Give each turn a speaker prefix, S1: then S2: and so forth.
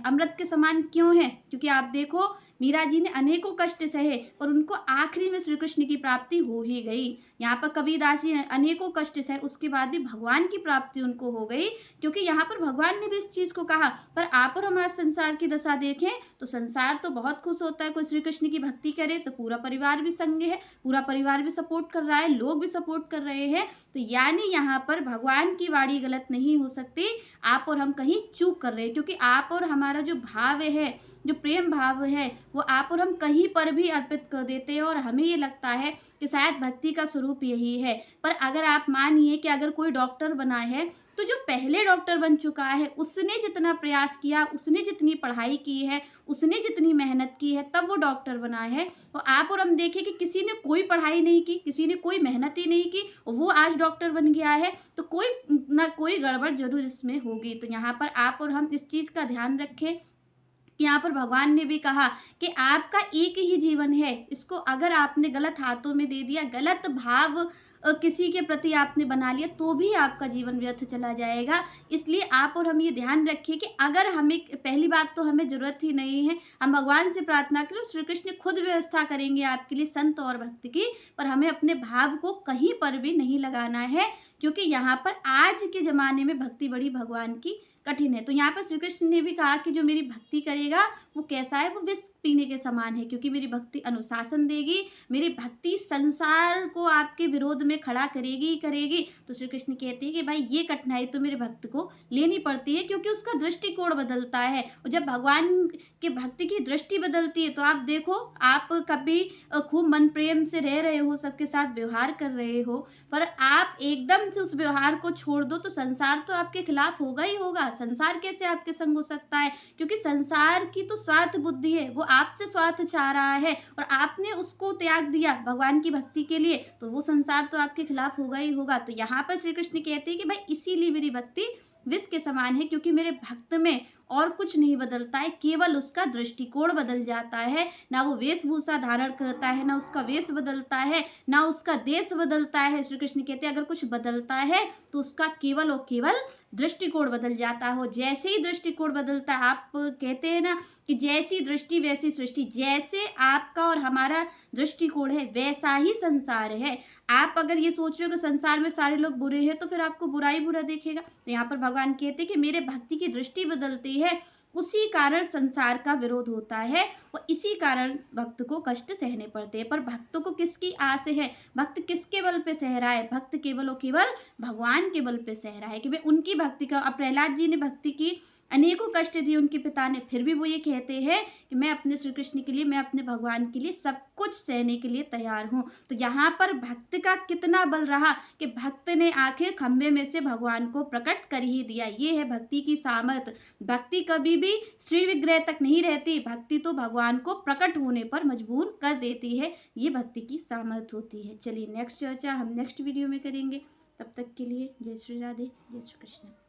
S1: अमृत के समान क्यों है? क्योंकि आप देखो मीरा जी ने अनेकों कष्ट सहे पर उनको आखिरी में श्री कृष्ण की प्राप्ति हो ही गई। यहाँ पर कबीरदास जी ने अनेकों कष्ट सहे, उसके बाद भी भगवान की प्राप्ति उनको हो गई, क्योंकि यहाँ पर भगवान ने भी इस चीज़ को कहा। पर आप और हम आज संसार की दशा देखें तो संसार तो बहुत खुश होता है, कोई श्री कृष्ण की भक्ति करे तो पूरा परिवार भी संग है, पूरा परिवार भी सपोर्ट कर रहा है, लोग भी सपोर्ट कर रहे हैं। तो यानी यहाँ पर भगवान की वाणी गलत नहीं हो सकती, आप और हम कहीं चूक कर रहे हैं, क्योंकि आप और हमारा जो भाव है, जो प्रेम भाव है, वो आप और हम कहीं पर भी अर्पित कर देते हैं और हमें ये लगता है कि शायद भक्ति का स्वरूप यही है। पर अगर आप मानिए कि अगर कोई डॉक्टर बना है तो जो पहले डॉक्टर बन चुका है उसने जितना प्रयास किया, उसने जितनी पढ़ाई की है, उसने जितनी मेहनत की है, तब वो डॉक्टर बना है। तो आप और हम देखें कि किसी ने कोई पढ़ाई नहीं की, किसी ने कोई मेहनत ही नहीं की, वो आज डॉक्टर बन गया है, तो कोई ना कोई गड़बड़ जरूर इसमें होगी। तो यहाँ पर आप और हम इस चीज़ का ध्यान रखें। यहाँ पर भगवान ने भी कहा कि आपका एक ही जीवन है, इसको अगर आपने गलत हाथों में दे दिया, गलत भाव किसी के प्रति आपने बना लिया, तो भी आपका जीवन व्यर्थ चला जाएगा। इसलिए आप और हम ये ध्यान रखें कि अगर हमें, पहली बात तो हमें ज़रूरत ही नहीं है, हम भगवान से प्रार्थना करें, श्री कृष्ण खुद व्यवस्था करेंगे आपके लिए संत और भक्त की, पर हमें अपने भाव को कहीं पर भी नहीं लगाना है, क्योंकि यहाँ पर आज के ज़माने में भक्ति बड़ी भगवान की कठिन है। तो यहाँ पर श्री कृष्ण ने भी कहा कि जो मेरी भक्ति करेगा वो कैसा है, वो विष पीने के समान है, क्योंकि मेरी भक्ति अनुशासन देगी, मेरी भक्ति संसार को आपके विरोध में खड़ा करेगी ही करेगी। तो श्री कृष्ण कहते हैं कि भाई ये कठिनाई तो मेरे भक्त को लेनी पड़ती है, क्योंकि उसका दृष्टिकोण बदलता है, और जब भगवान के भक्ति की दृष्टि बदलती है तो आप देखो, आप कभी खूब मन प्रेम से रह रहे हो, सबके साथ व्यवहार कर रहे हो, पर आप एकदम से उस व्यवहार को छोड़ दो तो संसार तो आपके खिलाफ होगा ही होगा। संसार कैसे आपके संग हो सकता है, क्योंकि संसार की तो स्वार्थ बुद्धि है, वो आपसे स्वार्थ चाह रहा है, और आपने उसको त्याग दिया भगवान की भक्ति के लिए, तो वो संसार तो आपके खिलाफ होगा ही होगा। तो यहाँ पर श्री कृष्ण कहते हैं कि भाई इसीलिए मेरी भक्ति विष के समान है, क्योंकि मेरे भक्त में और कुछ नहीं बदलता है, केवल उसका दृष्टिकोण बदल जाता है। ना वो वेशभूषा धारण करता है, ना उसका वेश बदलता है, ना उसका देश बदलता है। श्री कृष्ण कहते हैं अगर कुछ बदलता है तो उसका केवल और केवल दृष्टिकोण बदल जाता हो। जैसे ही दृष्टिकोण बदलता है, आप कहते हैं ना कि जैसी दृष्टि वैसी सृष्टि, जैसे आपका और हमारा दृष्टिकोण है वैसा ही संसार है। आप अगर ये सोच रहे हो कि संसार में सारे लोग बुरे हैं तो फिर आपको बुरा ही बुरा देखेगा। तो यहाँ पर भगवान कहते हैं कि मेरे भक्ति की दृष्टि बदलती है, उसी कारण संसार का विरोध होता है, और इसी कारण भक्त को कष्ट सहने पड़ते हैं। पर भक्तों को किसकी आस है, भक्त किसके बल पे सह रहा है? भक्त केवल और केवल भगवान के बल पे सह रहा है कि मैं उनकी भक्ति का। अब प्रहलाद जी ने भक्ति की, अनेकों कष्ट दिए उनके पिता ने, फिर भी वो ये कहते हैं कि मैं अपने श्री कृष्ण के लिए, मैं अपने भगवान के लिए सब कुछ सहने के लिए तैयार हूँ। तो यहाँ पर भक्त का कितना बल रहा कि भक्त ने आखिर खंभे में से भगवान को प्रकट कर ही दिया। ये है भक्ति की सामर्थ। भक्ति कभी भी श्री विग्रह तक नहीं रहती, भक्ति तो भगवान को प्रकट होने पर मजबूर कर देती है। ये भक्ति की सामर्थ होती है। चलिए नेक्स्ट चर्चा हम नेक्स्ट वीडियो में करेंगे। तब तक के लिए जय श्री राधे, जय श्री कृष्ण।